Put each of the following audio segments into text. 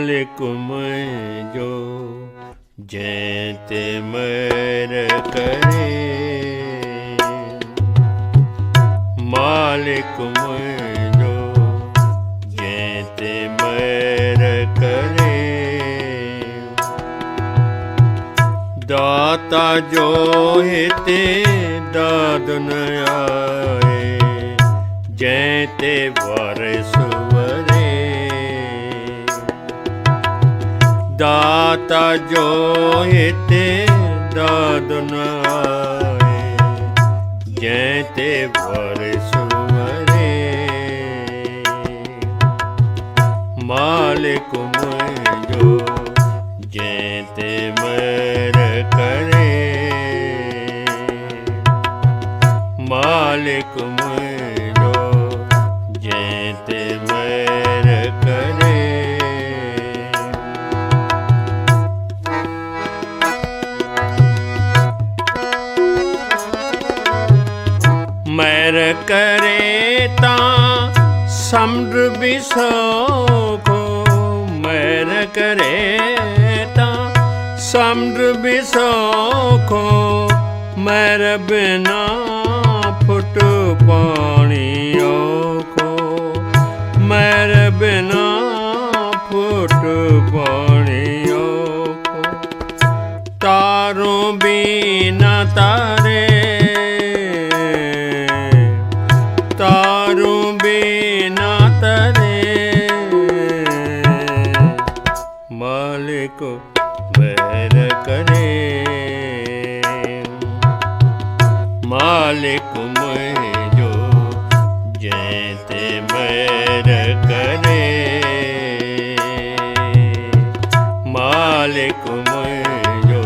मालिक मुझो जैते मर करे, मालिक मुझो जैते मर करे। दाता जो हिते दाद न आए, जैते वारिस वरे। दाता जो हिते दाद न आए, जैते वारिस वरे। मालिक मुझो जैते मर करे, मालिक मुझो जैते मर करे। मैर करे ता समुंद्र भी सोखो, मैर करे ता समुंद्र भी सोखो। मैर बिना फुट पानी ओखो, मैर बिना फुट पानी ओखो। तारों बिना तारे, तारों बिना तरे। मालिक मैर करे, मालिक मुझो जैते मैर करे, मालिक मुझो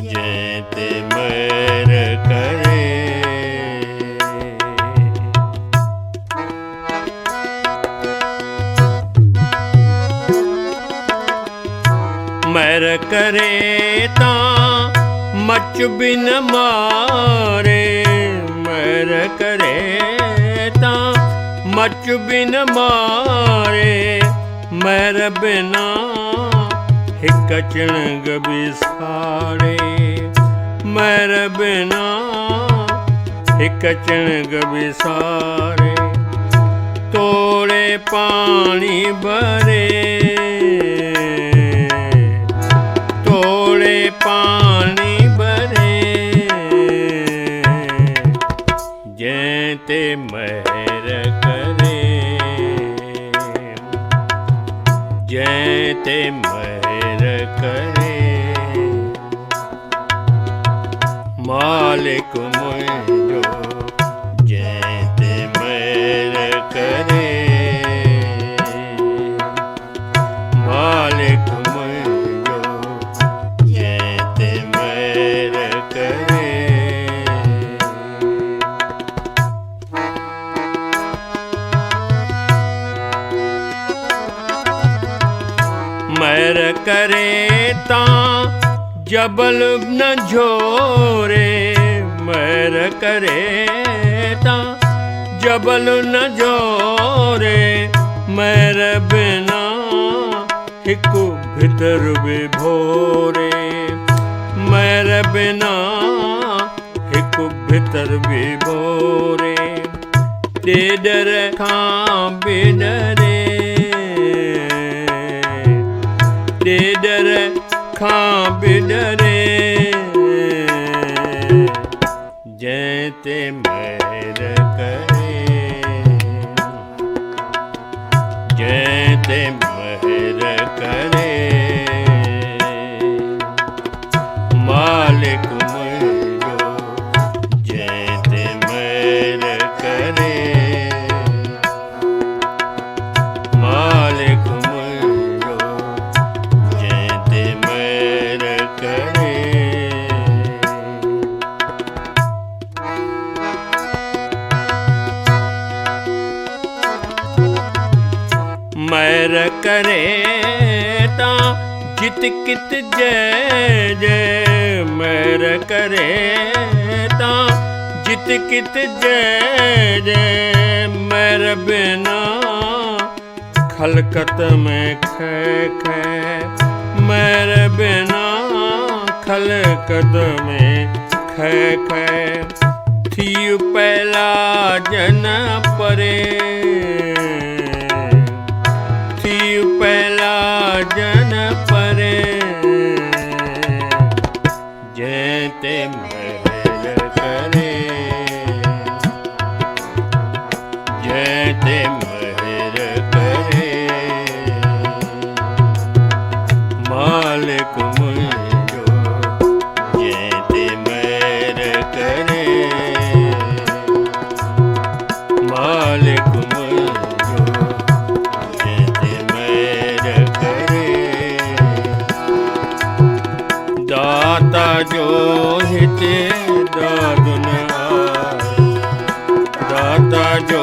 जैते मैर करे। मैर करे ता मच बिन मारे, मैर करे ता मच बिन मारे। मैर बिना हिक चिणग बिसारे, मैर बिना हिक चिणग बिसारे। तोड़े पानी भरे, तोड़े पानी भरे। जैते मैर करे, जैते मैर करे। मालिक मुझो जैते मैर करे, मालिक मुझो जैते मैर करे। मैर करे ता जबल न झोरे, मैर करे ता जबल न झोरे। मैर बिना हिक भितर विभोरे, मैर बिना हिक भितर विभोरे। तेडर खां बिडरे, तेडर खां बिडरे। जैते मैर करे, जैते मैर करे। मालिक मुझो जैते मैर करे, मालिक मुझो जैते मैर करे। मैर करे ता जित कित जय जय। मैर करे ता जित कित जय जय। मैर बिना खलकत में खे खे मेरे बिना खलकत में खे खे थी पहला जन परे थी पहला जन परे जैते महर करे जैते महर करे मालिक मुझो जैते महर करे मालिक मुझो जैते महर करे दाता जो हिते दादुन दाता जो